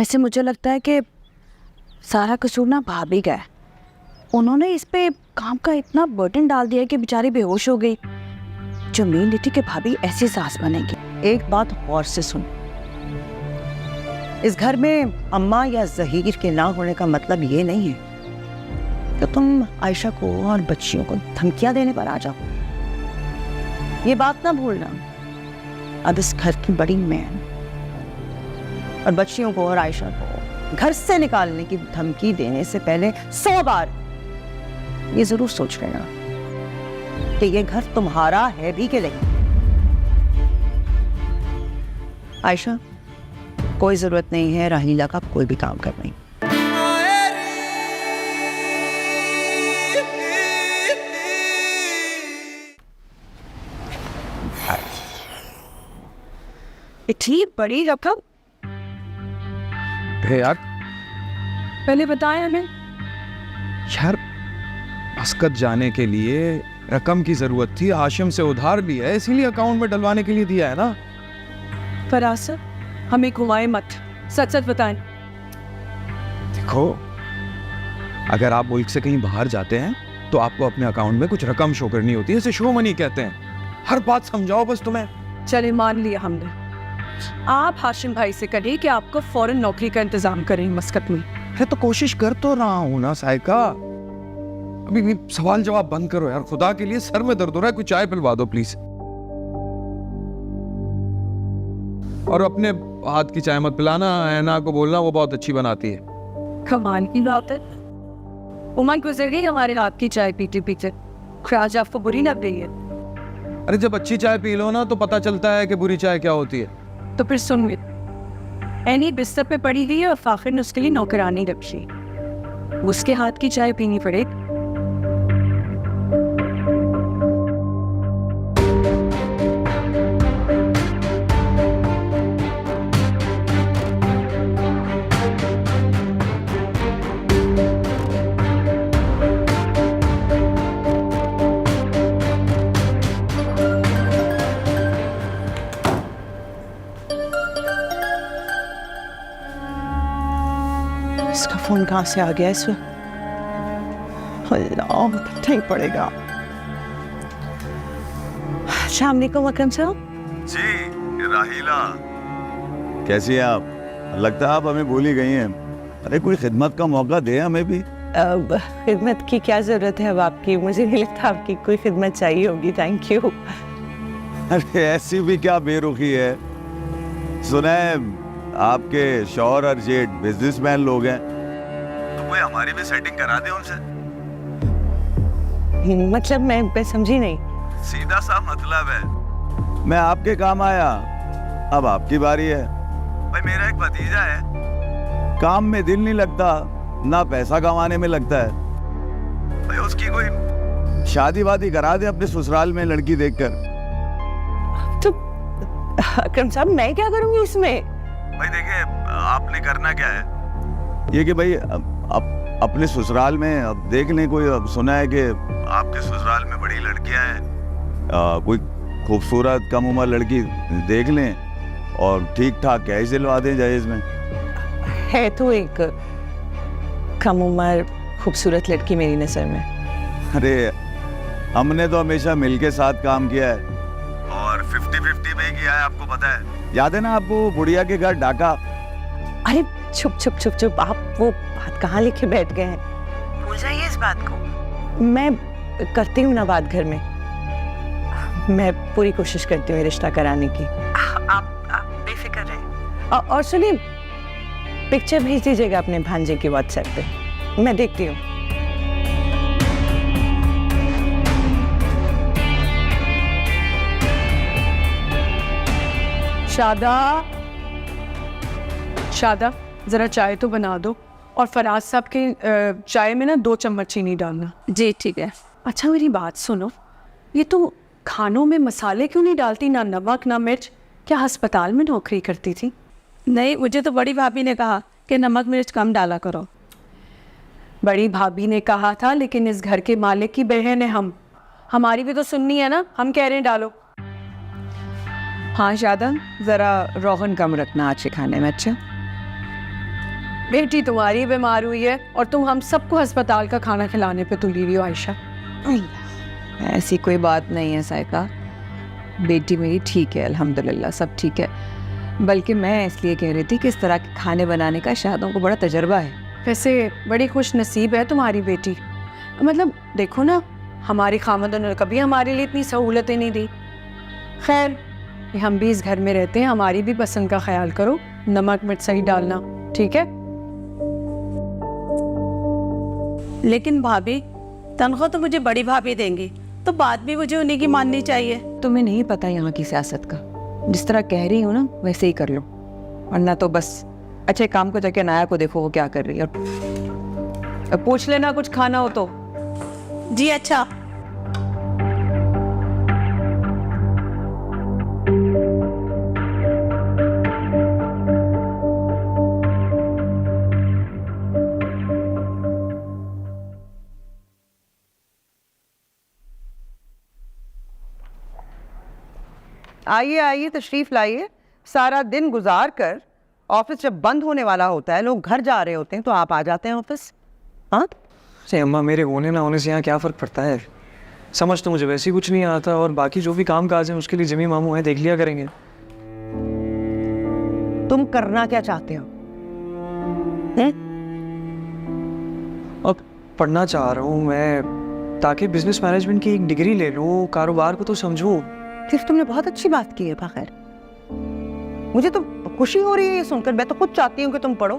वैसे मुझे लगता है कि सारा कसूर ना भाभी का है। उन्होंने इस पे काम का इतना बर्डन डाल दिया कि बेचारी बेहोश हो गई। जो उम्मीद थी कि भाभी ऐसी सास बनेगी। एक बात गौर से सुन, इस घर में अम्मा या जहीर के ना होने का मतलब ये नहीं है कि तुम आयशा को और बच्चियों को धमकियां देने पर आ जाओ। ये बात ना भूलना, अब इस घर की बड़ी मैं और बच्चियों को और आयशा को घर से निकालने की धमकी देने से पहले 100 बार ये जरूर सोच लेना कि ये घर तुम्हारा है भी कि नहीं। आयशा, कोई जरूरत नहीं है राहीला का कोई भी काम करने की। इतनी बड़ी रकम यार, पहले बताया हमें। यार मस्कत जाने के लिए रकम की जरूरत थी, हाशिम से उधार लिया है, इसीलिए अकाउंट में डलवाने के लिए दिया है ना। फरासत, हमें घुमाए मत, सच सच बताएं। देखो, अगर आप मुल्क से कहीं बाहर जाते हैं तो आपको अपने अकाउंट में कुछ रकम शो करनी होती है, इसे शो मनी कहते हैं। हर बात समझाओ बस तुम्हें। चले, मान लिया हमने। आप हाशिम भाई से कहिए कि आपको फौरन नौकरी का इंतजाम करें मस्कत में। है तो कोशिश कर तो रहा हूं ना साइका। अभी भी सवाल जवाब बंद करो यार, खुदा के लिए सर में दर्द हो रहा है, कुछ चाय पिलवा दो प्लीज। और अपने हाथ की चाय मत पिलाना, ऐना को बोलना वो बहुत अच्छी बनाती है। कमाल की बात है, उमर गुजर गई हमारे हाथ की चाय पीते पीते। आज आपको बुरी लग रही है? अरे जब अच्छी चाय पी लो ना तो पता चलता है कि बुरी चाय क्या होती है। तो फिर सुन, एनी बिस्तर पे पड़ी हुई है और फाखिर ने उसके लिए नौकरानी रखी, उसके हाथ की चाय पीनी पड़ेगी। इसका फोन कहाँ से आ गया इस वक्त? अल्लाह, बताना ही पड़ेगा। अस्सलाम वालेकुम अकरम साहब। जी राहीला, कैसी हैं आप? लगता है आप हमें भूल ही गई हैं। अरे कोई खिदमत का मौका दे हमें भी। अब खिदमत की क्या जरूरत है अब आपकी? मुझे नहीं लगता आपकी कोई खिदमत चाहिए होगी। Thank you. अरे ऐसी भी क्या बेरुखी है। सुना है आपके शौहर और जेठ बिजनेसमैन लोग हैं, तो कोई हमारी भी सेटिंग करा दे उनसे। मतलब मैं समझी नहीं। सीधा सा मतलब है, मैं आपके काम आया, अब आपकी बारी है। भाई मेरा एक भतीजा है, काम में दिल नहीं लगता, ना पैसा कमाने में लगता है। भाई उसकी कोई शादी वादी करा दे अपने ससुराल में लड़की देखकर। तो अकरम साहब, मैं क्या करूंगी इसमें? भाई देखिए, आपने करना क्या है ये कि भाई अपने ससुराल में अब देख लें कोई। अब सुना है कि आपके ससुराल में बड़ी लड़कियां हैं, कोई खूबसूरत कम उम्र लड़की देख लें और ठीक ठाक कैश दिलवा दें जहेज में। है तो एक कम उम्र खूबसूरत लड़की मेरी नजर में। अरे हमने तो हमेशा मिलके साथ काम किया है और 50-50 में ही किया है, आपको पता है। याद है ना आपको बुढ़िया के घर डाका? अरे चुप चुप चुप चुप, आप वो बात कहाँ लेके बैठ गए हैं? भूल जाइए इस बात को। मैं करती हूँ ना बात घर में, मैं पूरी कोशिश करती हूँ रिश्ता कराने की। आप बेफिक्र रहे। और सुनिए, पिक्चर भेज दीजिएगा अपने भांजे की व्हाट्सएप पे, मैं देखती हूँ। शादा, जरा चाय तो बना दो, और फराज साहब के चाय में ना 2 चम्मच चीनी डालना। जी ठीक है। अच्छा मेरी बात सुनो, ये तुम खानों में मसाले क्यों नहीं डालती? ना नमक ना मिर्च। क्या अस्पताल में नौकरी करती थी? नहीं, मुझे तो बड़ी भाभी ने कहा कि नमक मिर्च कम डाला करो। बड़ी भाभी ने कहा था, लेकिन इस घर के मालिक की बहन है हम, हमारी भी तो सुननी है ना। हम कह रहे हैं डालो। हाँ शादा, ज़रा रोगन कम रखना आज के खाने में। अच्छा बेटी तुम्हारी बीमार हुई है और तुम हम सबको अस्पताल का खाना खिलाने पे तुली हुई हो आयशा। ऐसी कोई बात नहीं है साइका, बेटी मेरी ठीक है अल्हम्दुलिल्लाह, सब ठीक है। बल्कि मैं इसलिए कह रही थी कि इस तरह के खाने बनाने का शायदों को बड़ा तजर्बा है। वैसे बड़ी खुश नसीब है तुम्हारी बेटी। मतलब देखो ना, हमारी खामदों ने कभी हमारे लिए इतनी सहूलतें नहीं दी। खैर, हम भी इस घर में रहते हैं, हमारी भी पसंद का ख्याल करो, नमक मिर्च सही डालना, ठीक है? लेकिन भाभी, तनख्वाह तो मुझे बड़ी भाभी देंगी, तो बात भी मुझे उन्हीं की माननी चाहिए। तुम्हें नहीं पता यहाँ की सियासत का, जिस तरह कह रही हूँ ना वैसे ही कर लो, वरना तो बस अच्छे काम को जाके नाया को देखो वो क्या कर रही है, और पूछ लेना कुछ खाना हो तो। जी अच्छा। आइए आइए, तशरीफ लाइए। सारा दिन गुजार कर ऑफिस जब बंद होने वाला होता है, लोग घर जा रहे होते हैं, तो आप आ जाते हैं ऑफिस। हाँ, अरे अम्मा, मेरे होने ना होने से यहाँ क्या फ़र्क पड़ता है? समझ तो मुझे वैसे ही कुछ नहीं आता, और बाकी जो भी काम काज है उसके लिए जिमी मामू हैं, देख लिया करेंगे। तुम करना क्या चाहते हो? अब पढ़ना चाह रहा हूँ मैं, ताकि बिजनेस मैनेजमेंट की एक डिग्री ले लूँ, कारोबार को तो समझूँ। सिर्फ तुमने बहुत अच्छी बात की है बाखैर, मुझे तो खुशी हो रही है ये सुनकर। मैं तो खुद चाहती हूँ कि तुम पढ़ो,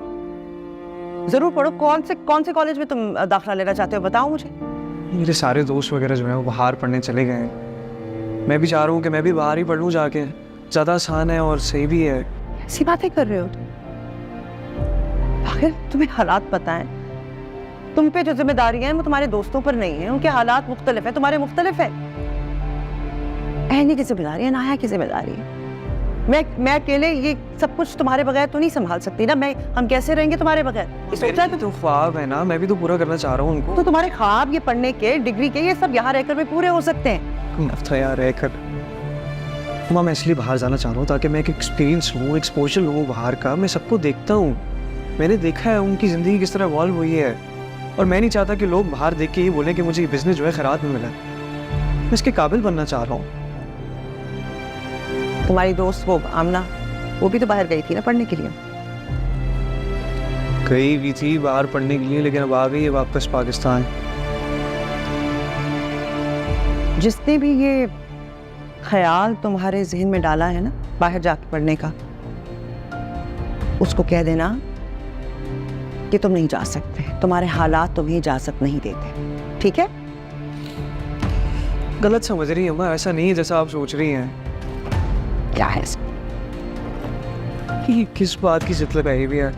जरूर पढ़ो। कौन से कॉलेज में तुम दाखिला लेना चाहते हो, बताओ मुझे। मेरे सारे दोस्त वगैरह जो हैं वो बाहर पढ़ने चले गए हैं। मैं भी चाह रहा हूँ कि मैं भी बाहर ही पढ़ लूँ जाके, ज़्यादा आसान है और सही भी है। ऐसी बातें कर रहे हो तुम? बाखैर, तुम्हें हालात पता है, तुम पे जो जिम्मेदारियां हैं वो तुम्हारे दोस्तों पर नहीं है। उनके हालात मुख्तलिफ है, तुम्हारे मुख्तलिफ है। अहनी की जिम्मेदारी है, नाया की जिम्मेदारी है। मैं अकेले ये सब कुछ तुम्हारे बगैर तो नहीं संभाल सकती ना। हम कैसे रहेंगे तुम्हारे बगैर? ये सोचा तो ख्वाब है ना, मैं भी तो पूरा करना चाह रहा हूँ उनको। तो तुम्हारे ख्वाब, ये पढ़ने के, डिग्री के, ये सब यहाँ रहकर भी पूरे हो सकते हैं। हफ्ता यहाँ रहकर मैं इसलिए बाहर जाना चाह रहा हूँ ताकि मैं एक एक्सपीरियंस लूँ, एक्सपोजर लूँ बाहर का। मैं सबको देखता हूँ, मैंने देखा है उनकी ज़िंदगी किस तरह इवॉल्व हुई है, और मैं नहीं चाहता कि लोग बाहर देख के ये बोलें कि मुझे ये बिजनेस जो है खैरात में मिला। मैं इसके काबिल बनना चाह रहा हूँ। तुम्हारी दोस्त वो आमना, वो भी तो बाहर गई थी ना पढ़ने के लिए। गई भी थी बाहर पढ़ने के लिए, लेकिन अब आ गई है वापस पाकिस्तान। जिसने भी ये ख्याल तुम्हारे जहन में डाला है ना बाहर जाके पढ़ने का, उसको कह देना कि तुम नहीं जा सकते, तुम्हारे हालात तुम्हें इजाजत नहीं देते, ठीक है? गलत समझ रही है अम्मा, ऐसा नहीं है जैसा आप सोच रही हैं। क्या है ये किस बात की जिद लगाई हुई है?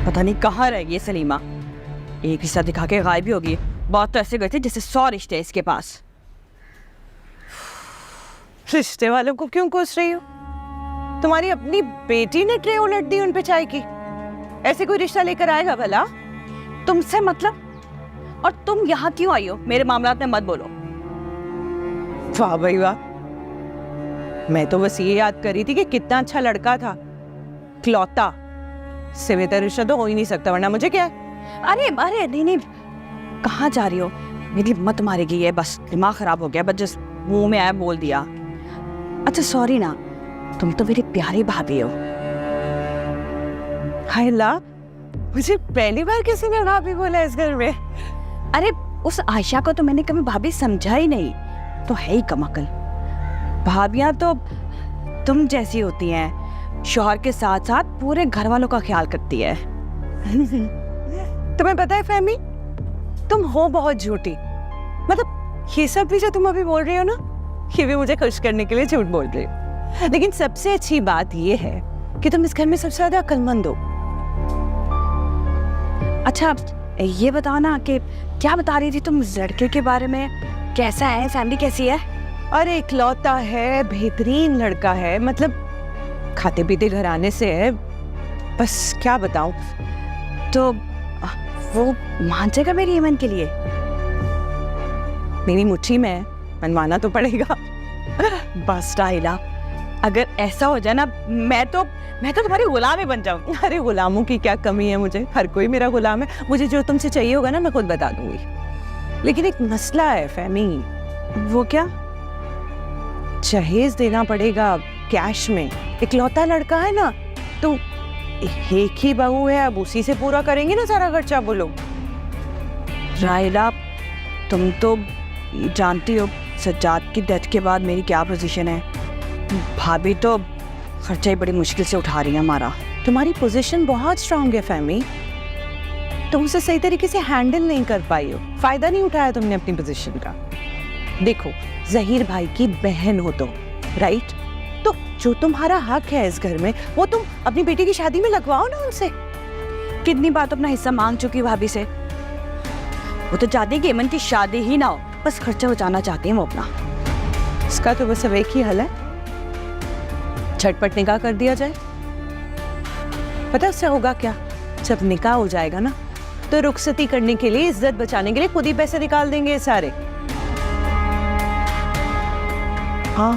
पता नहीं कहाँ रह गई सलीमा, एक रिश्ता दिखा के गायब ही होगी। बात तो ऐसे गई थी जैसे 100 रिश्ते इसके पास। रिश्ते वालों को क्यों कोस रही हो? तुम्हारी अपनी बेटी ने ट्रे उलट दी उन पे चाय की। ऐसे कोई रिश्ता लेकर आएगा भला? तुमसे मतलब? और तुम यहाँ क्यों आई हो? मेरे मामलात में मत बोलो। वाह भाई वाह, मैं तो बस ये याद कर रही थी कि कितना अच्छा लड़का था, क्लौता। इससे बेहतर रिश्ता तो हो ही नहीं सकता, वरना मुझे क्या है? अरे अरे नहीं, कहाँ जा रही हो? मेरी मत मारेगी ये, बस दिमाग खराब हो गया, बस जिस मुंह में आया बोल दिया। अच्छा सॉरी ना, तुम तो मेरी प्यारी भाभी हो। हाय अल्लाह, मुझे पहली बार किसी ने भाभी बोला इस घर में। अरे उस आयशा को तो मैंने कभी भाभी समझा ही नहीं, तो है ही कमाकल। भाभियां तो तुम जैसी होती हैं, शौहर के साथ साथ पूरे घर वालों का ख्याल करती है। तुम्हें पता है फहमी, तुम हो बहुत झूठी। मतलब ये सब भी जो तुम अभी बोल रही हो ना, ये भी मुझे खुश करने के लिए झूठ बोल रही हो। लेकिन सबसे अच्छी बात ये है कि तुम इस घर में सबसे ज्यादा अक्लमंद हो। अच्छा ये बताओ ना कि क्या बता रही थी तुम लड़के के बारे में? कैसा है, फैमिली कैसी है? अरे इकलौता है, बेहतरीन लड़का है, मतलब खाते पीते घराने से है, बस क्या बताऊं। तो वो मान जाएगा मेरी ईमान के लिए? मेरी मुट्ठी में है, मनवाना तो पड़ेगा। बस राहिला, अगर ऐसा हो जाए ना मैं तो तुम्हारी गुलाम ही बन जाऊंगी। अरे गुलामों की क्या कमी है मुझे, हर कोई मेरा गुलाम है। मुझे जो तुमसे चाहिए होगा ना मैं खुद बता दूंगी। लेकिन एक मसला है फहमी। वो क्या? जहेज देना पड़ेगा कैश में। इकलौता लड़का है ना, तो एक ही बहू है, अब उसी से पूरा करेंगे ना सारा खर्चा। बोलो राहिला, तुम तो जानती हो सज्जाद की डेथ के बाद मेरी क्या पोजीशन है। भाभी तो खर्चा ही बड़ी मुश्किल से उठा रही है हमारा। तुम्हारी पोजीशन बहुत स्ट्रांग है फहमी, तुम उसे सही तरीके से हैंडल नहीं कर पाई हो, फायदा नहीं उठाया तुमने अपनी पोजीशन का। देखो जहीर भाई की बहन हो तो, राइट? तो जो तुम्हारा हक है इस घर में वो तुम अपनी बेटी की शादी में लगवाओ ना उनसे। कितनी बार तो अपना हिस्सा मांग चुकी भाभी से। वो तो चाहती है कि अमन की शादी ही ना हो, बस खर्चा बचाना चाहती है वो अपना। इसका तो बस अब एक ही हल है, झटपट निकाह कर दिया जाए। पता है उससे होगा क्या? जब निकाह हो जाएगा ना तो रुखसती करने के लिए, इज्जत बचाने के लिए खुद ही पैसे निकाल देंगे सारे। हाँ,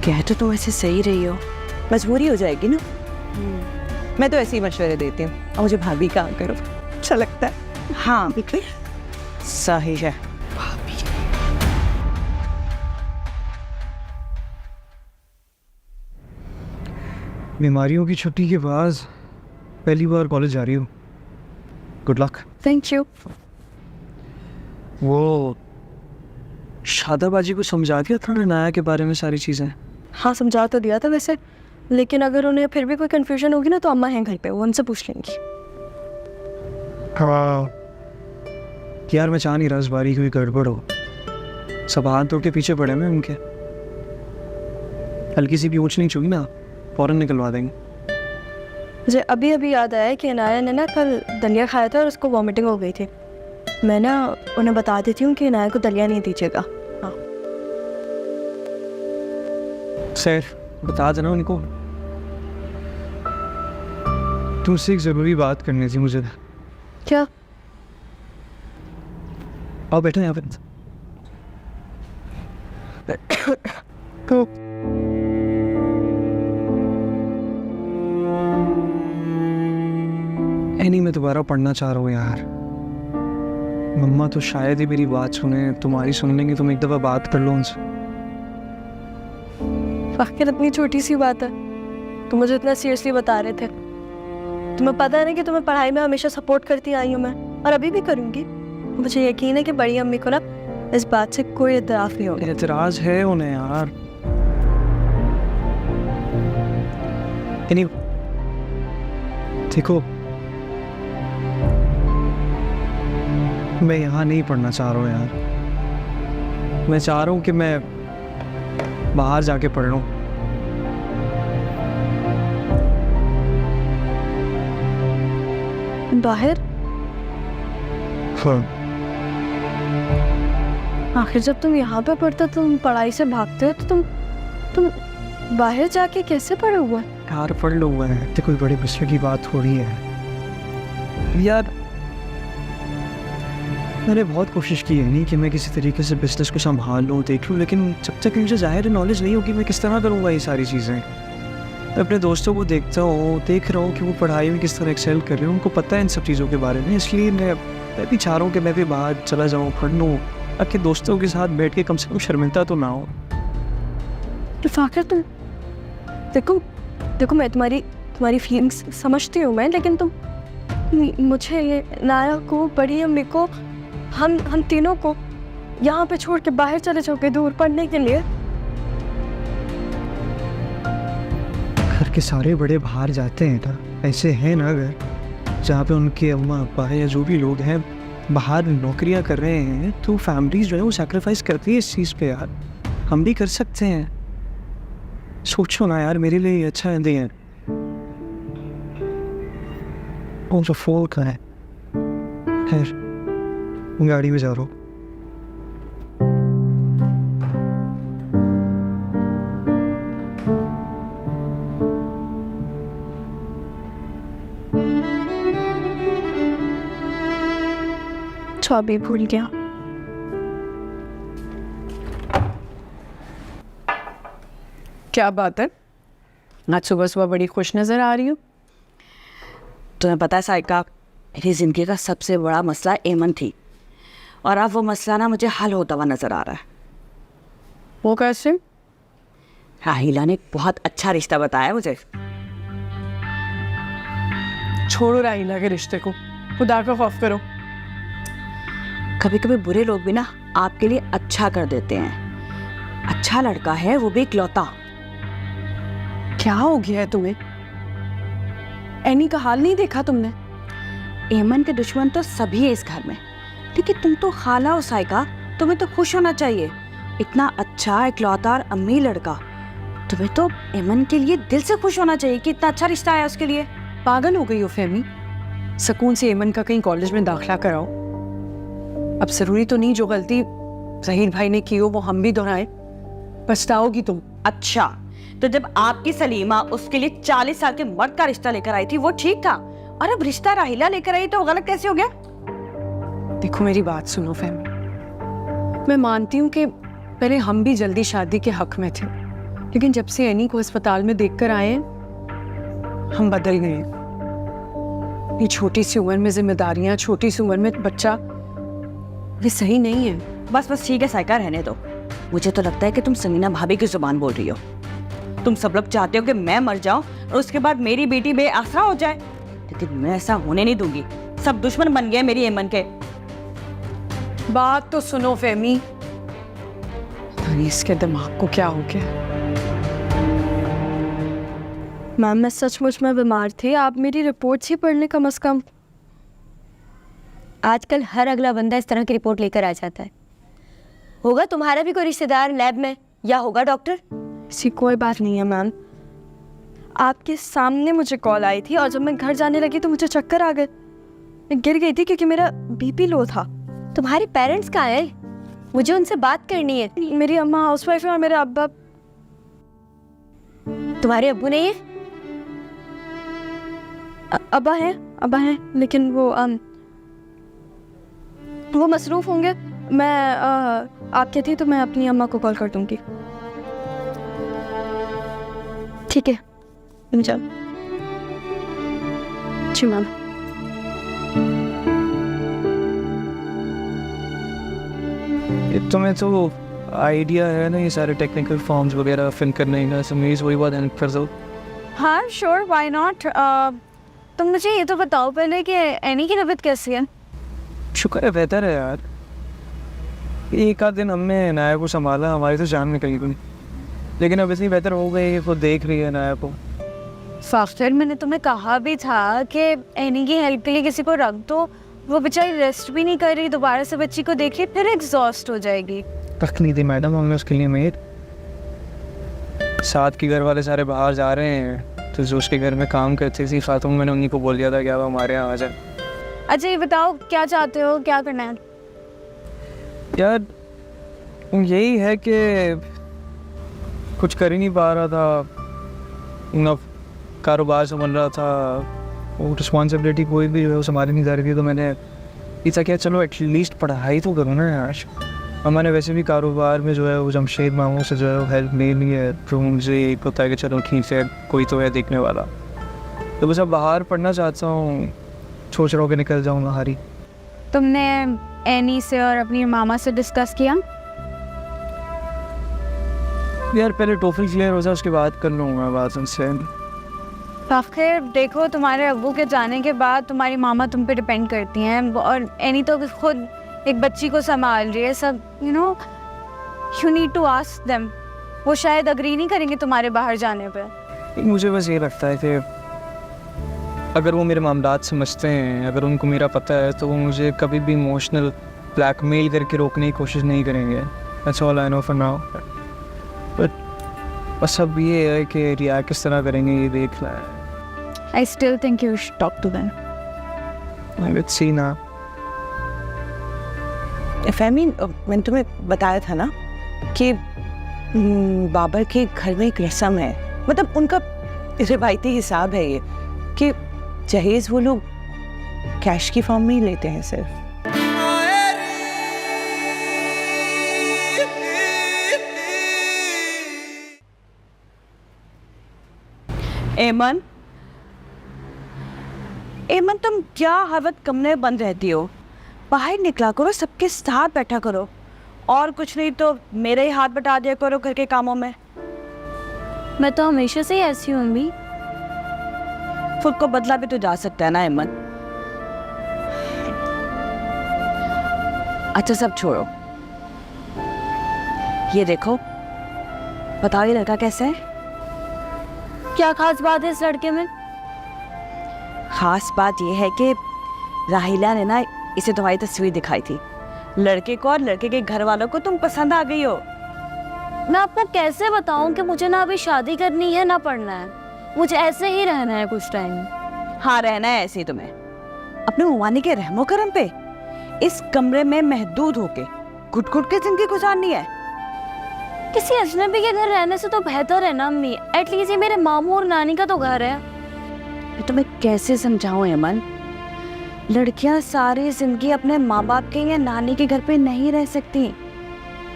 कह तो तुम ऐसे सही रही हो। मजबूरी हो जाएगी ना। मैं तो ऐसे ही मशवरे देती हूँ और मुझे भाभी कहा करो, अच्छा लगता है। हाँ सही है। बीमारियों की छुट्टी के बाद पहली बार कॉलेज जा रही हूँ। Good luck. Thank you. वो शादाबाजी को समझा दिया था ना नाया के बारे में सारी चीज़ें? हाँ समझा तो दिया था वैसे, लेकिन अगर उन्हें फिर भी कोई कन्फ्यूजन होगी ना तो अम्मा हैं घर पे, वो उनसे पूछ लेंगी। हाँ यार, मैं चाह नहीं रहा इस बारी कोई गड़बड़ हो। सब हाथ तोड़ के पीछे पड़े हैं उनके। हल्की सी भी ऊँच नीच होगी ना फौरन निकलवा देंगे। मुझे अभी अभी याद आया कि अनाया ने ना कल दलिया खाया था और उसको वॉमिटिंग हो गई थी। मैं ना उन्हें बता देती हूँ कि अनाया को दलिया नहीं दीजिएगा। हाँ सर बता देना उनको। तुमसे एक ज़रूरी बात करनी थी मुझे। क्या? आओ बैठो यहाँ पे। तो एनी मैं दोबारा पढ़ना चाह रहा हूँ यार। मम्मा तो शायद ही मेरी बात सुने, तुम्हारी सुन लेंगे। तुम एक दफ़ा बात कर लो उनसे। आखिर इतनी छोटी सी बात है, तुम मुझे इतना सीरियसली बता रहे थे। तुम्हें पता है ना कि तुम्हें पढ़ाई में हमेशा सपोर्ट करती आई हूँ मैं, और अभी भी करूँगी। मुझे यकीन है कि बड़ी अम्मी को ना इस बात से कोई इतराफ़ नहीं होगा। एतराज़ है उन्हें यार। देखो मैं यहाँ नहीं पढ़ना चाह रहा हूँ यार। मैं चाह रहा हूँ कि मैं बाहर जाके पढ़ लूँ। बाहर? हाँ। आखिर जब तुम यहाँ पे पढ़ते तुम पढ़ाई से भागते हो, तो तुम बाहर जाके कैसे पढ़े हुए? यार पढ़ लूँगा, तो कोई बड़े मसले की बात थोड़ी है यार। मैंने बहुत कोशिश की है नहीं कि मैं किसी तरीके से बिजनेस को संभाल लूँ, देख लूँ, लेकिन जब तक मुझे ज़ाहिर नॉलेज नहीं होगी मैं किस तरह करूँगा ये सारी चीज़ें। मैं अपने दोस्तों को देखता हूँ, देख रहा हूँ कि वो पढ़ाई में किस तरह एक्सेल कर रहे हैं, उनको पता है इन सब चीज़ों के बारे में। इसलिए मैं भी चाह रहा हूँ कि मैं भी बाहर चला जाऊँ, पढ़ लूँ, ताकि दोस्तों के साथ बैठ के कम से कम शर्मिंदा तो ना हो। फाखिर तुम देखो मैं तुम्हारी फीलिंग्स समझती हूँ मैं, लेकिन तुम मुझे, ये नाया को, बड़ी अम्मी को, हम तीनों को यहाँ पे छोड़ के बाहर चले जाओगे दूर पढ़ने के लिए? घर के सारे बड़े बाहर जाते हैं ना, ऐसे हैं ना घर जहाँ पे उनके अम्मा अब्बा है या जो भी लोग हैं बाहर नौकरियाँ कर रहे हैं, तो फैमिलीज जो है वो सैक्रिफाइस करती है इस चीज़ पे यार। हम भी कर सकते हैं। सोचो ना यार, मेरे लिए ये अच्छा है। हैं वो जो फोन का है, खैर गाड़ी में जा रहा हूँ। चाबी भूल गया। क्या बात है, आज सुबह सुबह बड़ी खुश नज़र आ रही हो। तुम्हें पता है साइका, मेरी ज़िंदगी का सबसे बड़ा मसला एमन थी, और अब वो मसला ना मुझे हल होता हुआ नज़र आ रहा है। वो कैसे? राहिला ने एक बहुत अच्छा रिश्ता बताया मुझे। छोड़ो राहिला के रिश्ते को, खुदा का खौफ करो। कभी कभी बुरे लोग भी ना आपके लिए अच्छा कर देते हैं। अच्छा लड़का है, वो भी इकलौता। क्या हो गया है तुम्हें? एनी का हाल नहीं देखा तुमने? एमन के दुश्मन तो सभी है इस घर में, लेकिन तुम तो खाला हो साइका, तुम्हें तो खुश होना चाहिए। इतना अच्छा इकलौता और अमीर लड़का, तुम्हें तो एमन के लिए दिल से खुश होना चाहिए कि इतना अच्छा रिश्ता आया उसके लिए। पागल हो गई हो फहमी, सुकून से एमन का कहीं कॉलेज में दाखिला कराओ। अब जरूरी तो नहीं जो गलती जहीर भाई ने की हो वो हम भी दोहराए, पछताओगी तुम। अच्छा, तो जब आपकी सलीमा उसके लिए 40 साल के मर्द का रिश्ता लेकर आई थी वो ठीक था, और अब रिश्ता राहिला लेकर आई तो वो गलत कैसे हो गया? देखो मेरी बात सुनो फहमी, मैं मानती हूँ कि पहले हम भी जल्दी शादी के हक में थे, लेकिन जब से एनी को अस्पताल में देखकर आए हैं, हम बदल गए। ये छोटी सी उम्र में जिम्मेदारियां, छोटी सी उम्र में बच्चा, ये सही नहीं है। बस ठीक है साइका, रहने दो। मुझे तो लगता है कि तुम समीना भाभी की जुबान बोल रही हो। तुम सब लोग चाहते हो कि मैं मर जाऊं और उसके बाद मेरी बेटी बेआसरा हो जाए, लेकिन मैं ऐसा होने नहीं दूंगी। सब दुश्मन बन गए मेरी एमन के। बात तो सुनो फहमी, इसके दिमाग को क्या हो गया? मैम मैं सचमुच में बीमार थी, आप मेरी रिपोर्ट्स ही पढ़ लें कम से कम। आजकल हर अगला बंदा इस तरह की रिपोर्ट लेकर आ जाता है। होगा तुम्हारा भी कोई रिश्तेदार लैब में, या होगा डॉक्टर। ऐसी कोई बात नहीं है मैम, आपके सामने मुझे कॉल आई थी और जब मैं घर जाने लगी तो मुझे चक्कर आ गए। मैं गिर गई थी क्योंकि मेरा बीपी लो था। तुम्हारे पेरेंट्स कहाँ हैं? मुझे उनसे बात करनी है। मेरी अम्मा हाउसवाइफ है और मेरे अब्बा। तुम्हारे अब्बू नहीं है? अब्बा हैं लेकिन वो मसरूफ होंगे। मैं आप कहती हैं तो मैं अपनी अम्मा को कॉल कर दूंगी। ठीक है चल। जी मैम। तुम्हें तो आइडिया है ना ये सारे टेक्निकल फॉर्म्स वगैरह फिल करने का, so मेरी वही बात हेल्प कर दो। हाँ श्योर, व्हाई नॉट। तुम मुझे ये तो बताओ पहले कि एनी की तबीयत कैसी है? शुक्र है, बेहतर है यार। एक आध दिन हमने नाया को संभाला, हमारी तो जान निकल गई, लेकिन अब इतनी बेहतर हो गई, वो देख रही है नाया को। फाख्तर, मैंने तुम्हें कहा भी था कि एनी की हेल्प के लिए किसी को रख दो। वो बेचारी रेस्ट भी नहीं कर रही, दोबारा से बच्ची को देख रही, फिर एग्जॉस्ट हो जाएगी। रख नहीं दी मैडम हमने उसके लिए मेड। साथ के घर वाले सारे बाहर जा रहे हैं, तो जो उसके घर में काम करती थी खातून, मैंने उन्हीं को बोल दिया था कि आप हमारे यहाँ आ जाए। अच्छा ये बताओ क्या चाहते हो, क्या करना है? यार यही है कि कुछ कर ही नहीं पा रहा था, ना कारोबार संभल रहा था, वो रिस्पॉन्सिबिलिटी कोई भी जो है वो संभाली नहीं जा रही थी, तो मैंने इतना किया चलो एटलीस्ट पढ़ाई तो करो ना यार। हमारे वैसे भी कारोबार में जो है वो जमशेद मामू से जो है वो हेल्प ले ली है, तो मुझे यही पता है कि चलो ठीक है कोई तो है देखने वाला। तो बस अब बाहर पढ़ना चाहता हूँ, सोच रहा हूँ कि निकल जाऊँ बाहर ही। तुमने एनी से और अपनी मामा से डिस्कस किया? यार पहले टोफल क्लियर हो जाए उसके बाद कर लूँगा बात उनसे। आखिर देखो तुम्हारे अब्बू के जाने के बाद तुम्हारी मामा तुम पे डिपेंड करती हैं, और एनी तो खुद एक बच्ची को संभाल रही है। सब you need to ask them, वो शायद अग्री नहीं करेंगे तुम्हारे बाहर जाने पे। मुझे बस ये लगता है कि अगर वो मेरे मामलात समझते हैं, अगर उनको मेरा पता है, तो वो मुझे कभी भी इमोशनल ब्लैकमेल करके रोकने की कोशिश नहीं करेंगे। That's all I know for now. But बस अब ये है कि रिएक्ट किस तरह करेंगे ये देखना है। I still think you should talk to them. Let's see ना। फहमी, मैंने तुम्हें बताया था ना कि बाबर के घर में एक रस्म है, मतलब उनका रिवायती हिसाब है ये कि जहेज वो लोग कैश की फॉर्म में ही लेते हैं सिर्फ। एमन, एमन तुम क्या हर वक्त कमरे में बंद रहती हो? बाहर निकला करो, सबके साथ बैठा करो, और कुछ नहीं तो मेरे ही हाथ बटा दिया करो घर के कामों में। मैं तो हमेशा से ही ऐसी हूँ अम्मी। खुद को बदला भी तो जा सकता है ना एमन। अच्छा सब छोड़ो, ये देखो, बताओ ये लड़का कैसा है? क्या खास बात है इस लड़के में? खास बात यह है कि राहिला ने ना इसे तुम्हारी तस्वीर दिखाई थी। लड़के को और लड़के के घर वालों को तुम पसंद आ गई हो। मैं आपको कैसे बताऊं कि मुझे ना अभी शादी करनी है ना पढ़ना है, मुझे ऐसे ही रहना है कुछ टाइम। हाँ रहना है ऐसे ही तुम्हें, अपने मुमानी के रहमो करम पे इस कमरे में महदूद होके घुट घुट के जिंदगी गुजारनी है। किसी अजनबी के घर रहने से तो बेहतर है ना अम्मी, एटलीस्ट ये मेरे मामू और नानी का तो घर है। मैं तुम्हें कैसे समझाऊं अमन, लड़कियां सारी जिंदगी अपने माँ बाप के या नानी के घर पे नहीं रह सकती,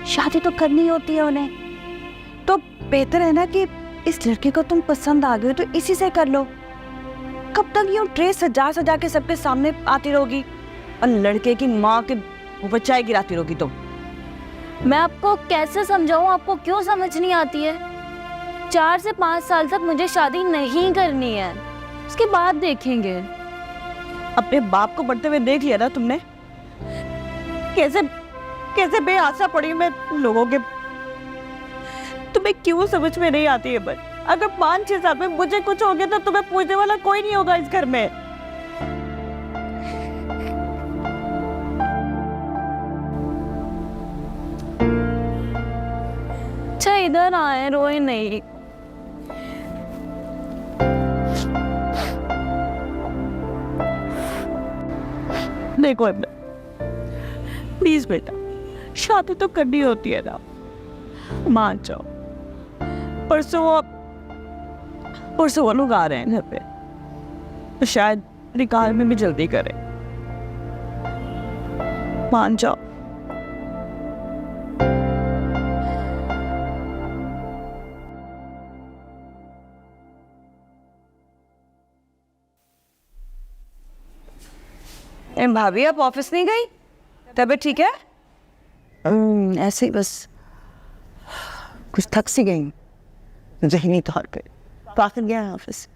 शादी तो करनी होती है उन्हें। तो बेहतर है ना कि इस लड़के को तुम पसंद आ गए तो इसी से कर लो। कब तक यूं ट्रे सजा सजा के सबके सामने आती रहोगी और लड़के की माँ के ऊपर चाय गिराती रहोगी तुम? मैं आपको कैसे समझाऊं, आपको क्यों समझ नहीं आती है? 4 से 5 साल तक मुझे शादी नहीं करनी है, उसके बाद देखेंगे। अपने बाप को बढ़ते हुए देख लिया ना तुमने, कैसे कैसे बेआसा पड़ी मैं लोगों के। तुम्हें क्यों समझ में नहीं आती है? बस अगर 5-6 साल में मुझे कुछ हो गया तो तुम्हें पूछने वाला कोई नहीं होगा इस घर में। अच्छा इधर आए, रोए नहीं। देखो प्लीज बेटा, शादी तो करनी होती है ना, मान जाओ। परसों वो लोग आ रहे हैं घर पे, तो शायद निकाह में भी जल्दी करें, मान जाओ। भाभी आप ऑफिस नहीं गई? तबीयत ठीक है? ऐसे ही बस कुछ थक सी गई ज़हनी तौर पे, तो आखिर गया ऑफिस।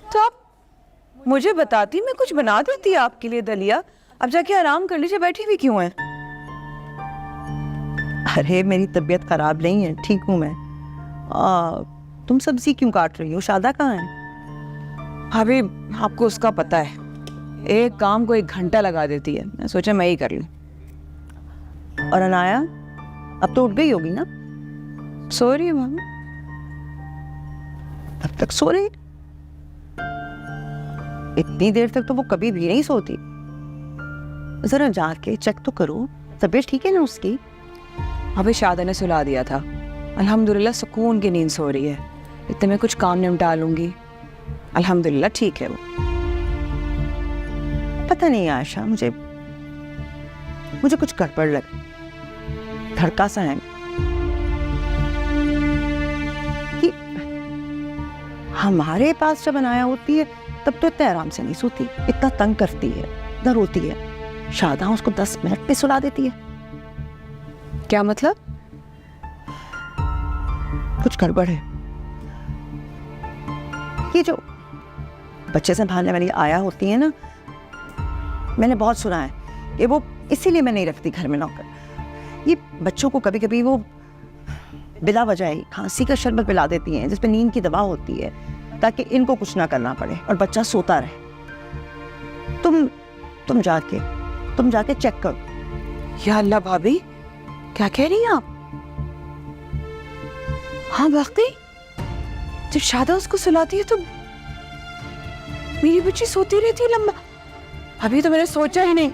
तो आप मुझे बताती, मैं कुछ बना देती आपके लिए दलिया। अब जाके आराम कर लीजिए, बैठी हुई क्यों है? अरे मेरी तबीयत खराब नहीं है, ठीक हूँ मैं। तुम सब्जी क्यों काट रही हो? शादा कहाँ है? भाभी आपको उसका पता है, एक काम को 1 घंटा लगा देती है। मैं सोचा मैं ही कर लूं। और अनाया अब तो उठ गई होगी ना? सो रही है मामा। अब तक सो रही? इतनी देर तक तो वो कभी भी नहीं सोती। जरा जाके चेक तो करो, तबीयत ठीक है ना उसकी? अभी शादा ने सुला दिया था, अल्हम्दुलिल्लाह सुकून की नींद सो रही है। इतने में कुछ काम निपटा लूंगी, अल्हम्दुलिल्लाह ठीक है वो। पता नहीं आयशा, मुझे कुछ गड़बड़ लग, धड़का सा है कि हमारे पास जब अनाया होती है तब तो इतने आराम से नहीं सोती, इतना तंग करती है, इतना रोती है। शादा उसको 10 मिनट पे सुला देती है। क्या मतलब? कुछ गड़बड़ है। ये जो बच्चे संभालने वाली आया होती है ना, मैंने बहुत सुना है कि वो इसीलिए मैं नहीं रखती घर में नौकर। ये बच्चों को कभी कभी वो बिला वजह खांसी का शरबत पिला देती हैं जिसमें नींद की दवा होती है, ताकि इनको कुछ ना करना पड़े और बच्चा सोता रहे। तुम जाके चेक करो। या अल्लाह भाभी, क्या कह रही हैं आप? हाँ वाकई, जब शादा उसको सुलाती है तो मेरी बच्ची सोती रहती है लंबा। अभी तो मैंने सोचा ही नहीं।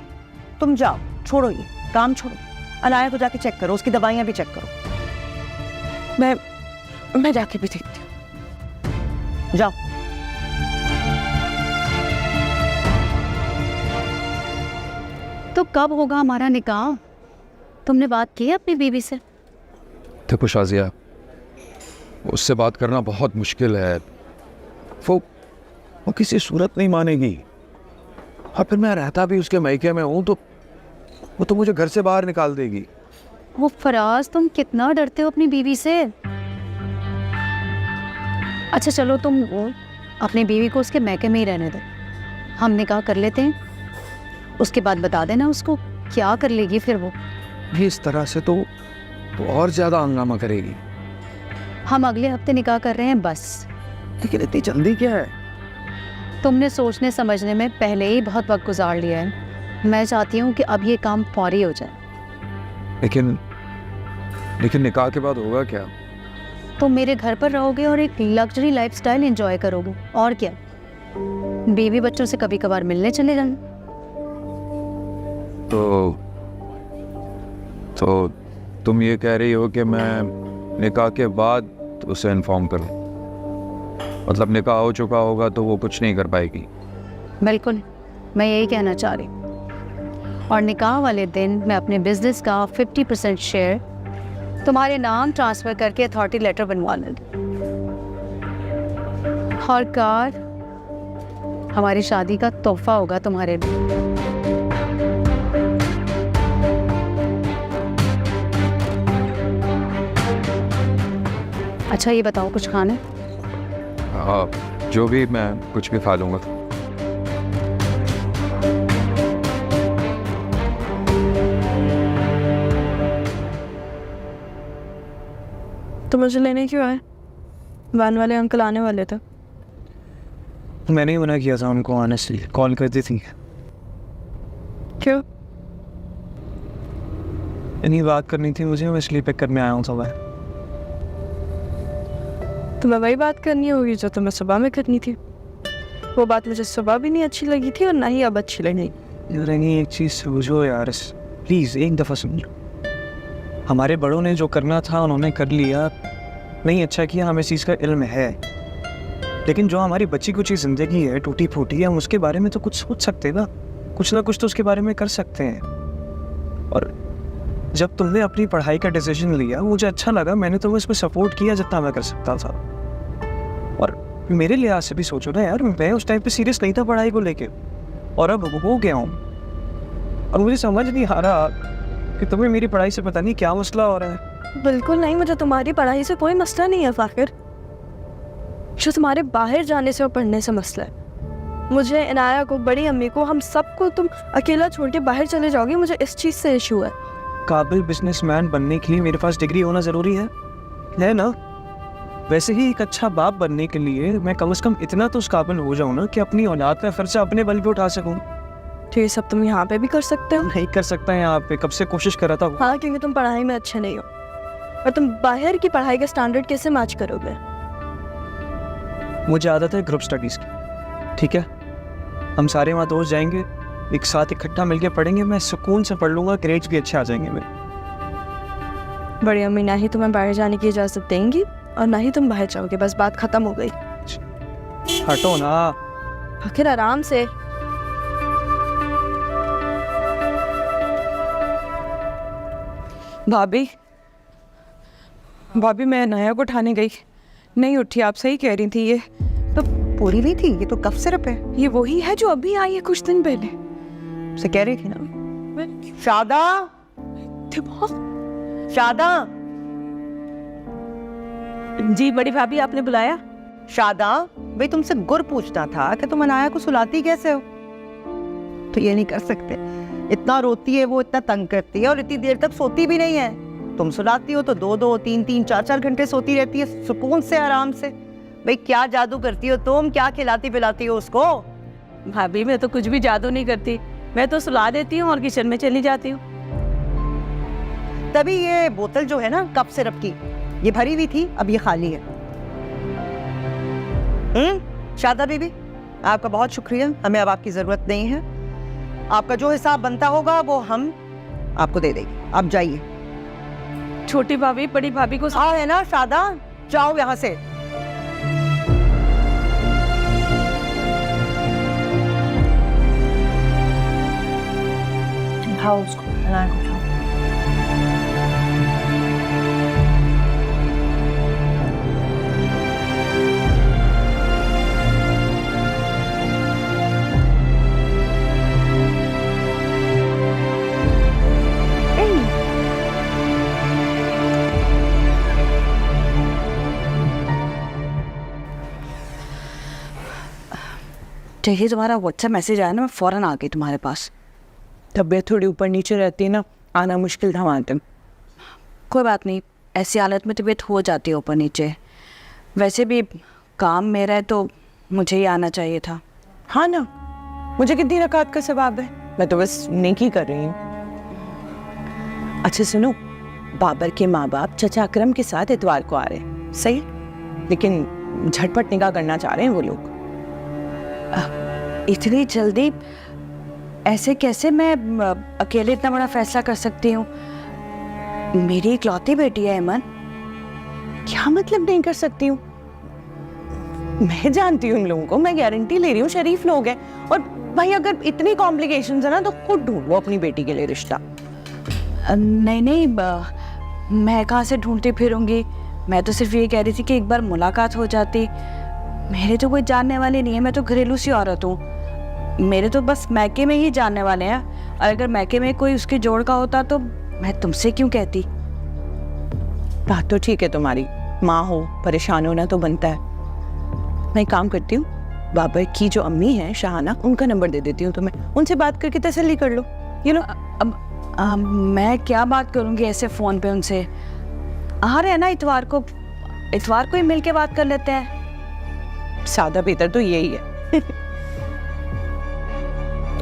तुम जाओ, छोड़ो ये काम, छोड़ो। अनाया को जाके चेक करो, उसकी दवाइयां भी चेक करो। मैं जाके भी देखती हूँ। जाओ। तो कब होगा हमारा निकाह? तुमने बात की है अपनी बीवी से? देखो शाजिया, उससे बात करना बहुत मुश्किल है। वो किसी सूरत नहीं मानेगी। और फिर मैं रहता भी उसके मायके में हूँ तो वो तो मुझे घर से बाहर निकाल देगी। वो फराज, तुम कितना डरते हो अपनी बीवी से। अच्छा चलो, तुम वो अपनी बीवी को उसके मैके में ही रहने दो, हम निकाह कर लेते हैं, उसके बाद बता देना उसको, क्या कर लेगी फिर वो। इस तरह से तो और ज्यादा हंगामा करेगी। हम अगले हफ्ते निकाह कर रहे हैं बस। लेकिन इतनी जल्दी क्या है? तुमने सोचने समझने में पहले ही बहुत वक्त गुजार लिया है। मैं चाहती हूँ कि अब ये काम फौरी हो जाए। लेकिन निकाह के बाद होगा क्या? तुम मेरे घर पर रहोगे और एक लग्जरी लाइफस्टाइल एंजॉय करोगे, और क्या। बीवी बच्चों से कभी कभार मिलने चले जाना। तो तुम ये कह रही हो कि मैं निकाह के बाद उसे इन्फॉर्म करूं? मतलब निकाह हो चुका होगा तो वो कुछ नहीं कर पाएगी? बिल्कुल, मैं यही कहना चाह रही हूँ। और निकाह वाले दिन मैं अपने बिजनेस का 50% शेयर तुम्हारे नाम ट्रांसफ़र करके अथॉरिटी लेटर बनवा लूँगी। और कार हमारी शादी का तोहफा होगा तुम्हारे लिए। अच्छा ये बताओ, कुछ खाना है? जो भी, मैं कुछ भी खा लूँगा। तो मुझे लेने क्यों आए? वैन वाले अंकल आने वाले थे। मैंने ही मना किया था उनको, ऑनेस्टली कॉल करती थी। क्यों? इन्हीं बात करनी थी मुझे, मैं इसलिए पिक करने आया हूँ सुबह। तुम्हें वही बात करनी होगी जो तुम्हें सुबह में करनी थी। वो बात मुझे सुबह भी नहीं अच्छी लगी थी और ना ही अब अच्छी लगी। रंगी एक चीज़ समझो यार, प्लीज़ एक दफ़ा समझो। हमारे बड़ों ने जो करना था उन्होंने कर लिया, नहीं अच्छा किया, हमें इस चीज़ का इल्म है। लेकिन जो हमारी बच्ची कुछ ही ज़िंदगी है टूटी फूटी, हम उसके बारे में तो कुछ सोच सकते हैं ना कुछ तो उसके बारे में कर सकते हैं। और जब तुमने अपनी पढ़ाई का डिसीजन लिया मुझे अच्छा लगा, मैंने तुम्हें इसमें सपोर्ट किया जितना मैं कर सकता था। और मेरे लिहाज से भी सोचो ना यार, मैं उस टाइम पे सीरियस नहीं था पढ़ाई को लेके, और अब हो गया हूँ। और मुझे समझ नहीं आ रहा कि तुम्हें मेरी पढ़ाई से पता नहीं क्या मसला हो रहा है। बिल्कुल नहीं, मुझे तुम्हारी पढ़ाई से कोई मसला नहीं है फाखिर। जो तुम्हारे बाहर जाने से और पढ़ने से मसला है। मुझे, इनाया को, बड़ी अम्मी को, हम सबको तुम अकेला छोड़ के बाहर चले जाओगे, मुझे इस चीज़ से इशू है। काबिल बिजनेसमैन बनने के लिए मेरे पास डिग्री होना ज़रूरी है ना? वैसे ही एक अच्छा बाप बनने के लिए मैं कम से कम इतना तो उस काबिल हो जाऊँ ना कि अपनी औलाद का खर्चा अपने बल पे उठा सकूँ। तो ये सब तुम यहाँ पे भी कर सकते हो? नहीं कर सकता है यहाँ पे, कब से कोशिश कर रहा था। हाँ, क्योंकि तुम पढ़ाई में अच्छे नहीं हो। और तुम बाहर की पढ़ाई का स्टैंडर्ड कैसे मैच करोगे? मुझे आदत है ग्रुप स्टडीज़ की, ठीक है? हम सारे वहाँ दोस्त जाएंगे, एक साथ इकट्ठा मिलके पढ़ेंगे, मैं सुकून से पढ़ लूँगा, ग्रेड्स भी अच्छे आ जाएंगे मेरे। बड़ी अम्मी ना ही तुम्हें बाहर जाने की इजाज़त देंगी और ना ही तुम बाहर जाओगे, बस बात ख़त्म हो गई। हटो ना। आखिर आराम से। भाभी मैं नया को उठाने गई, नहीं उठी। आप सही कह रही थी, ये तो पूरी नहीं थी, ये तो कफ सिरप है। ये वही है जो अभी आई है कुछ दिन पहले। से कह रही थी ना। शादा, शादा। जी बड़ी भाभी, आपने बुलाया? शादा, भाई तुमसे गुर पूछना था कि तुम अनाया को सुलाती कैसे हो? तो ये नहीं कर सकते, इतना रोती है वो, इतना तंग करती है और इतनी देर तक सोती भी नहीं है। तुम सुलाती हो तो 2-2, 3-3, 4-4 घंटे सोती रहती है सुकून से, आराम से। भाई क्या जादू करती हो तुम, क्या खिलाती पिलाती हो उसको? भाभी मैं तो कुछ भी जादू नहीं करती, मैं तो सुला देती हूँ और किचन में चली जाती हूँ। तभी ये बोतल जो है ना कप सिरप की, ये भरी हुई थी, अब ये खाली है। शादा बीबी, आपका बहुत शुक्रिया, हमें अब आपकी जरूरत नहीं है। आपका जो हिसाब बनता होगा वो हम आपको दे देंगे, आप जाइए। छोटी भाभी बड़ी भाभी को हाँ है ना शादा, जाओ यहाँ से। उठाओ उसको, अनाया को उठाओ। चाहिए तुम्हारा व्हाट्सएप मैसेज आया ना, मैं फ़ौरन आ गई तुम्हारे पास। तबीयत थोड़ी ऊपर नीचे रहती है ना, आना मुश्किल था वहाँ तक। कोई बात नहीं, ऐसी हालत में तबीयत हो जाती है ऊपर नीचे। वैसे भी काम मेरा है तो मुझे ही आना चाहिए था। हाँ ना, मुझे कितनी रकात का सवाब है, मैं तो बस नेकी कर रही हूँ। अच्छा सुनो, बाबर के माँ बाप चचा अकरम के साथ इतवार को आ रहे हैं, सही है? लेकिन झटपट निकाह करना चाह रहे हैं वो लोग। इतनी जल्दी ऐसे कैसे मैं अकेले इतना बड़ा फैसला कर सकती हूँ? मेरी इकलौती बेटी है अमन। क्या मतलब नहीं कर सकती हूँ? मैं जानती हूँ इन लोगों को, मैं गारंटी ले रही हूँ, शरीफ लोग हैं। और भाई अगर इतनी कॉम्प्लिकेशंस है ना तो खुद ढूंढो अपनी बेटी के लिए रिश्ता। नहीं नहीं, मैं कहाँ से ढूंढती फिरूंगी? मैं तो सिर्फ ये कह रही थी कि एक बार मुलाकात हो जाती। मेरे तो कोई जानने वाले नहीं है, मैं तो घरेलू सी औरत हूँ। मेरे तो बस मैके में ही जानने वाले हैं, और अगर मैके में कोई उसके जोड़ का होता तो मैं तुमसे क्यों कहती? बात तो ठीक है तुम्हारी, माँ हो, परेशान होना तो बनता है। मैं एक काम करती हूँ, बाबर की जो अम्मी है शाहाना, उनका नंबर दे देती हूँ तुम्हें, उनसे बात करके तसल्ली कर लो। ये लो। अब मैं क्या बात करूंगी ऐसे फ़ोन पे उनसे? आ रहे हैं ना इतवार को ही मिल के बात कर लेते हैं। सादा बेहतर तो यही है।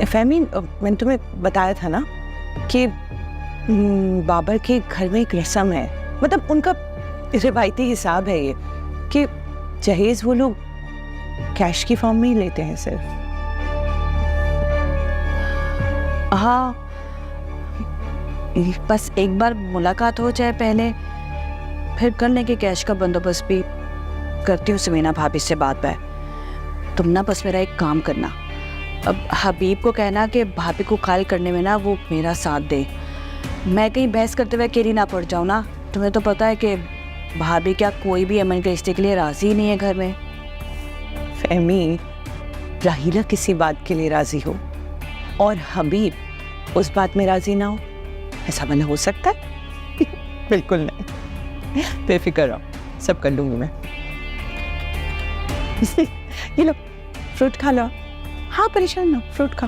फहमी, मैंने तुम्हें बताया था ना कि बाबर के घर में एक रस्म है, मतलब उनका रिवायती हिसाब है ये कि जहेज वो लोग कैश की फॉर्म में ही लेते हैं सिर्फ। हाँ, बस एक बार मुलाकात हो जाए पहले, फिर कर लेंगे कैश का बंदोबस्त भी। करती हूँ समीना भाभी से बात है। तुम ना बस मेरा एक काम करना, अब हबीब को कहना कि भाभी को कायल करने में ना वो मेरा साथ दे। मैं कहीं बहस करते हुए अकेली ना पड़ जाऊँ ना। तुम्हें तो पता है कि भाभी क्या कोई भी अमन के रिश्ते के लिए राज़ी ही नहीं है घर में। फहमी, राहिला किसी बात के लिए राजी हो और हबीब उस बात में राजी ना हो, ऐसा भला हो सकता है? बिल्कुल नहीं, बेफिक्र रहो, सब कर लूंगी मैं। ये लो, फ्रूट खा लो। हाँ, परेशान ना, फ्रूट खा।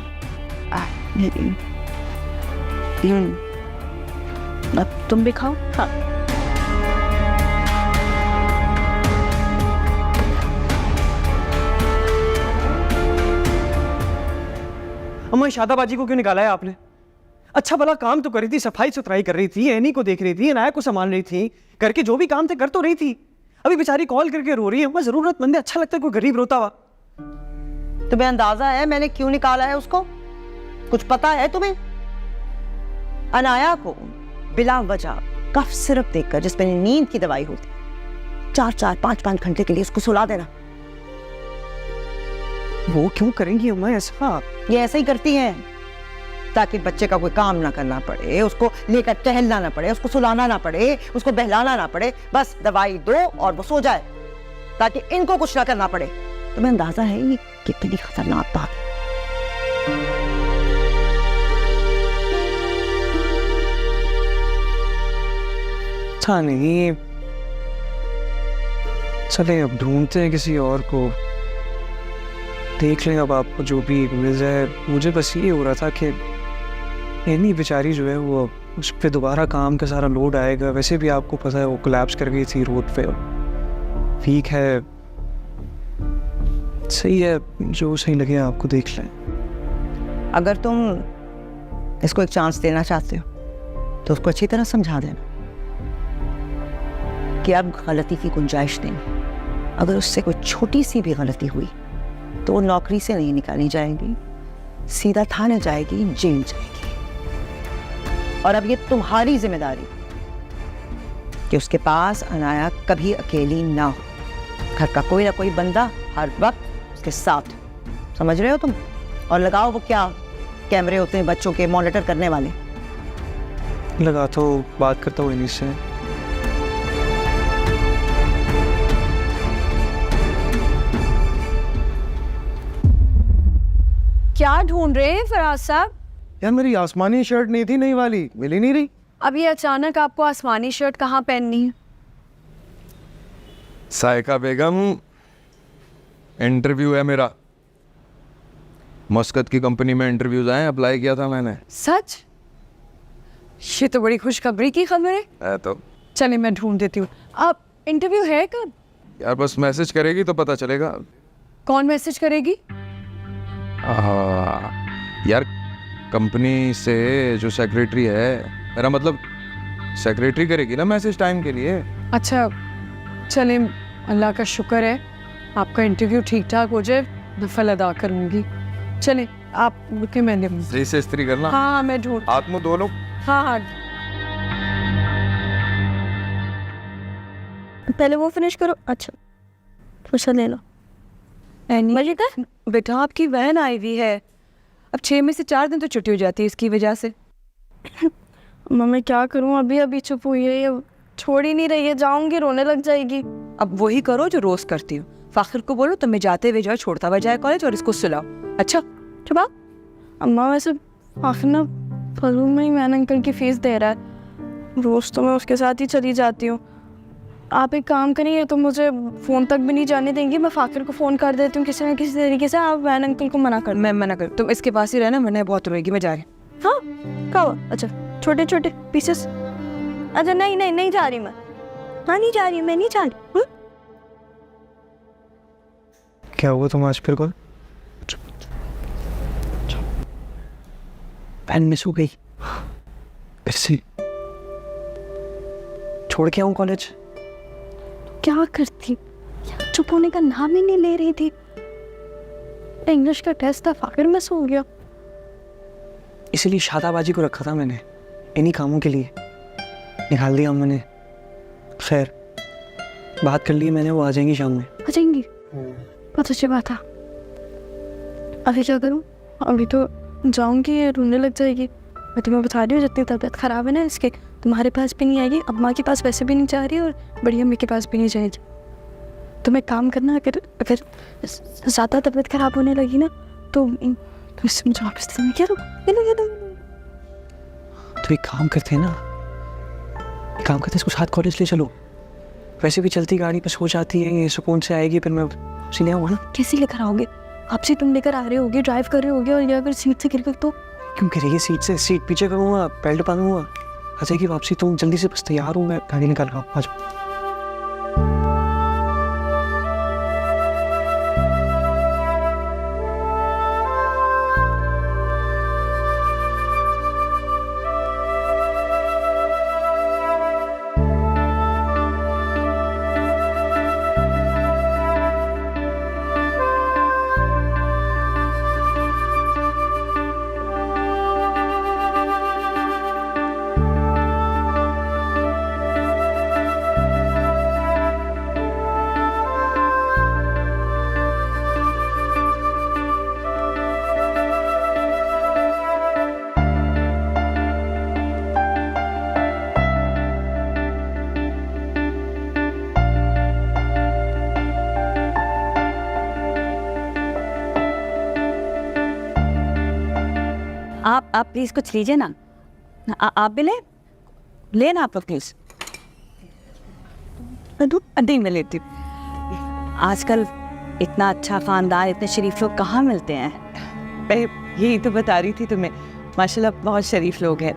अब तुम भी खाओ। हाँ। अम्मा, शादाबाजी को क्यों निकाला है आपने? अच्छा भला काम तो कर रही थी, सफाई सुथराई कर रही थी, एनी को देख रही थी, अनाया को संभाल रही थी, करके जो भी काम थे कर तो रही थी। अभी बेचारी कॉल करके रो रही है। अम्मा, जरूरतमंद है, अच्छा लगता है कोई गरीब रोता हुआ। तुम्हें अंदाजा है मैंने क्यों निकाला है उसको? कुछ पता है तुम्हें? अनाया को बिला वजह कफ सिरप देकर, जिसमें नींद की दवाई होती, 4-4, 5-5 घंटे के लिए उसको सुला देना। वो क्यों करेंगी अम्मा ऐसा? ये ऐसे ही करती हैं ताकि बच्चे का कोई काम ना करना पड़े, उसको लेकर टहलना ना पड़े, उसको सुलाना ना पड़े, उसको बहलाना ना पड़े, बस दवाई दो और वो सो जाए, ताकि इनको कुछ ना करना पड़े। तुम्हें अंदाजा है ये कितनी खतरनाक बात है? अच्छा नहीं, चले अब ढूंढते हैं किसी और को, देख लें अब आपको जो भी मिल जाए। मुझे बस ये हो रहा था कि एनी बेचारी जो है वो, उस पर दोबारा काम का सारा लोड आएगा। वैसे भी आपको पता है वो कोलैप्स कर गई थी रोड पे। ठीक है, सही है, जो सही लगे आपको देख लें। अगर तुम इसको एक चांस देना चाहते हो तो उसको अच्छी तरह समझा देना कि अब गलती की गुंजाइश नहीं। अगर उससे कोई छोटी सी भी गलती हुई तो वो नौकरी से नहीं निकाली जाएगी, सीधा थाने जाएगी, जेल जाएगी। और अब ये तुम्हारी जिम्मेदारी कि उसके पास अनाया कभी अकेली ना हो। घर का कोई ना कोई बंदा हर वक्त उसके साथ, समझ रहे हो तुम? और लगाओ वो क्या कैमरे होते हैं बच्चों के मॉनिटर करने वाले, लगा तो बात करता हूँ इन्हीं से। क्या ढूंढ रहे हैं फराज साहब? यार मेरी आसमानी शर्ट नहीं थी, नई वाली मिल ही नहीं रही। अब ये अचानक आपको आसमानी शर्ट कहाँ पहननी है? सायका बेगम, इंटरव्यू है मेरा, मस्कत की कंपनी में इंटरव्यूज आए, अप्लाई किया था मैंने। सच? ये तो बड़ी खुशखबरी की खबर है। तो चलिए मैं ढूंढ देती हूँ। आप इंटरव्यू है कब? यार बस मैसेज करेगी तो पता चलेगा। कौन मैसेज करेगी? यार कंपनी से जो सेक्रेटरी है, मेरा मतलब सेक्रेटरी करेगी ना मैसेज टाइम के लिए। अच्छा चलिए, अल्लाह का शुक्र है आपका इंटरव्यू ठीक ठाक हो जाए, नफल अदा करूँगी। चलिए आप रुके, मैंने सही से इस्त्री करना। हाँ मैं ढूंढ। हाथ मुंह धो लो। हाँ हाँ पहले वो फिनिश करो। अच्छा दूसरा ले लो। मजे का बेटा आपकी वैन आई हुई है, अब 6 में से 4 दिन तो छुट्टी हो जाती है इसकी वजह से। मम्मी क्या करूँ, अभी अभी चुप हुई है, ये छोड़ ही नहीं रही है, जाऊंगी रोने लग जाएगी। अब वही करो जो रोज करती हो, फाखिर को बोलो तुम्हें जाते हुए जाए, छोड़ता हुआ जाए कॉलेज, और इसको सुलाओ। अच्छा चुप आओ। अम्मा वैसे आखिर ना फजूल में ही मैन अंकल की फीस दे रहा है, रोज़ तो मैं उसके साथ ही चली जाती हूँ। आप एक काम करिए, तो मुझे फ़ोन तक भी नहीं जाने देंगी, मैं फाकिर को फ़ोन कर देती हूँ किसी न किसी तरीके से, आप वैन अंकल को मना कर। मैं मना कर, तुम इसके पास ही रहना, वरना बहुत रोएगी। मैं जा रही। हाँ क्या हुआ? अच्छा छोटे छोटे पीसेस। अच्छा नहीं नहीं नहीं जा रही मैं। हाँ नहीं जा रही, मैं नहीं जा रही। क्या हुआ तुम आज फिर कॉल? वैन मिस हो गई, फिर से छोड़ के आऊँ कॉलेज? क्या करती यार, चुप होने का नाम ही नहीं ले रही थी। इंग्लिश का टेस्ट था, फाकिर मिस हो गया। इसीलिए शादाबाजी को रखा था मैंने, इन्हीं कामों के लिए निकाल दिया मैंने। खैर बात कर ली मैंने, वो आ जाएंगी शाम में। आ जाएंगी? बहुत अच्छी बात है। अभी क्या करूँ? अभी तो जाऊँगी, ये रोने लग जाएगी। मैं तुम्हें बता रही हूँ, जितनी तबीयत ख़राब है ना इसके, तुम्हारे पास भी नहीं आएगी, अम्मा के पास वैसे भी नहीं जा रही और बड़ी अम्मी के पास भी नहीं जाएगी। तुम एक काम करना, अगर ज़्यादा तबीयत ख़राब होने लगी ना तो इससे मुझे वापस देना। क्या तो एक काम करते हैं ना, एक काम करते हैं, इसको साथ कॉलेज ले चलो। वैसे भी चलती गाड़ी पर सो जाती है, ये सुकून से आएगी, फिर मैं उसे ले आऊँगा ना। कैसे लेकर आओगे? आपसे तुम लेकर आ रहे होगे, ड्राइव कर रहे होगे, और ये अगर सीट से गिर गई तो? क्यों गिरेगी सीट से? सीट पीछे करूँगा, बेल्ट बांधूंगा, आ जाएगी वापसी। तुम जल्दी से बस तैयार हो, मैं गाड़ी निकाल रहा हूँ, आ जाओ। आप प्लीज़ कुछ लीजिए ना। आप भी लेना आप लोग प्लीज़। नहीं मैं लेती हूँ। आजकल इतना अच्छा ख़ानदान, इतने शरीफ लोग कहाँ मिलते हैं। मैं यही तो बता रही थी तुम्हें, माशाल्लाह बहुत शरीफ लोग हैं।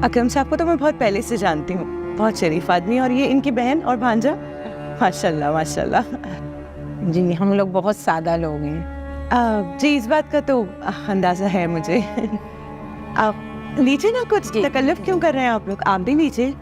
अकरम साहब को तो मैं बहुत पहले से जानती हूँ, बहुत शरीफ आदमी, और ये इनकी बहन और भांजा, माशाल्लाह माशाल्लाह। जी हम लोग बहुत सादा लोग हैं। जी इस बात का तो अंदाज़ा है मुझे। आप लीजिए ना कुछ, तकल्लुफ़ क्यों कर रहे हैं आप लोग? आप भी लीजिए,